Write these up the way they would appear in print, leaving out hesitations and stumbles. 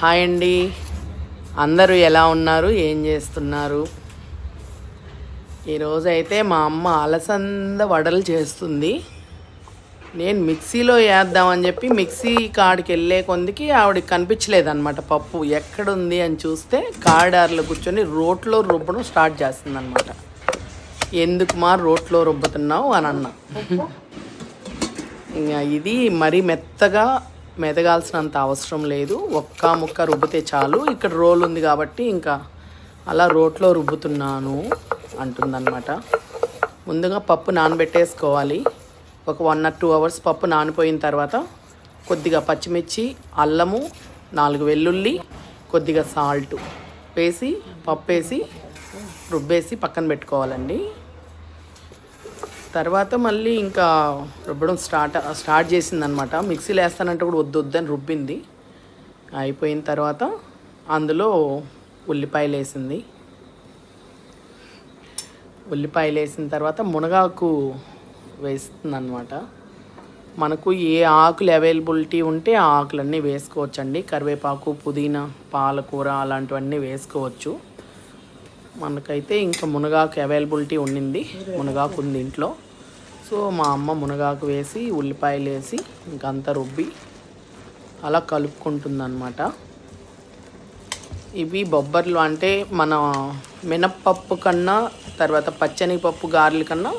Hi అండి, అందరూ ఎలా ఉన్నారు, ఏం చేస్తున్నారు? ఈరోజు అయితే మా అమ్మ అలసంద వడలు చేస్తుంది. నేను మిక్సీలో వేద్దామని చెప్పి మిక్సీ కాడికి వెళ్ళే కొందికి ఆవిడకి కనిపించలేదన్నమాట. పప్పు ఎక్కడుంది అని చూస్తే కారిడార్లో కూర్చొని రోట్లో రుబ్బడం స్టార్ట్ చేస్తుంది అనమాట. ఎందుకు మా రోట్లో రుబ్బుతున్నావు అని అన్నా. ఇంకా ఇది మరీ మెదగాల్సినంత అవసరం లేదు, ఒక్క ముక్క రుబ్బితే చాలు. ఇక్కడ రోల్ ఉంది కాబట్టి ఇంకా అలా రోట్లో రుబ్బుతున్నాను అంటుందన్నమాట. ముందుగా పప్పు నానబెట్టేసుకోవాలి. ఒక 1 or 2 hours పప్పు నానిపోయిన తర్వాత కొద్దిగా పచ్చిమిర్చి, అల్లము, 4 వెల్లుల్లి, కొద్దిగా సాల్ట్ వేసి పప్పు వేసి రుబ్బేసి పక్కన పెట్టుకోవాలండి. తర్వాత మళ్ళీ ఇంకా రుబ్బడం స్టార్ట్ చేసిందనమాట. మిక్సీలో వేస్తానంటే కూడా వద్దని రుబ్బింది. అయిపోయిన తర్వాత అందులో ఉల్లిపాయలు వేసిన తర్వాత మునగాకు వేస్తుందన్నమాట. మనకు ఏ ఆకులు అవైలబిలిటీ ఉంటే ఆ ఆకులన్నీ వేసుకోవచ్చండి. కరివేపాకు, పుదీనా, పాలకూర అలాంటివన్నీ వేసుకోవచ్చు. మనకైతే ఇంకా మునగాకు అవైలబిలిటీ ఉండింది, మునగాకు ఉంది ఇంట్లో. సో మా అమ్మ మునగాకు వేసి ఉల్లిపాయలు వేసి ఇంకంతా రుబ్బి అలా కలుపుకుంటుందన్నమాట. ఇవి బొబ్బర్లు అంటే మన మినప్పప్పు కన్నా తర్వాత పచ్చనిపప్పు గారెల కన్నా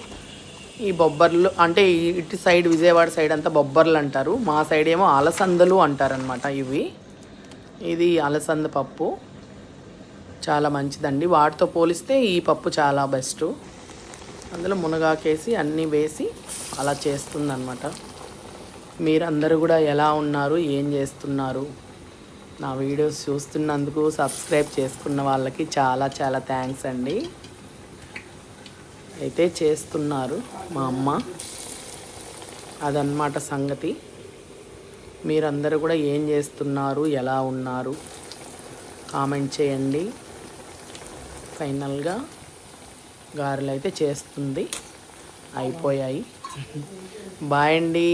ఈ బొబ్బర్లు అంటే ఇటు సైడ్ విజయవాడ సైడ్ అంతా బొబ్బర్లు అంటారు, మా సైడ్ ఏమో అలసందలు అంటారనమాట. ఇది అలసంద పప్పు చాలా మంచిదండి. వాటితో పోలిస్తే ఈ పప్పు చాలా బెస్ట్. అందులో మునగాకేసి అన్నీ వేసి అలా చేస్తుందన్నమాట. మీరందరూ కూడా ఎలా ఉన్నారు, ఏం చేస్తున్నారు? నా వీడియోస్ చూస్తున్నందుకు సబ్స్క్రైబ్ చేసుకున్న వాళ్ళకి చాలా చాలా థ్యాంక్స్ అండి. అయితే చేస్తున్నారు మా అమ్మ, అదన్నమాట సంగతి. మీరందరూ కూడా ఏం చేస్తున్నారు, ఎలా ఉన్నారు కామెంట్ చేయండి. ఫైనల్గా గారెలు అయితే చేస్తుంది, అయిపోయాయి. బాయ్ అండి.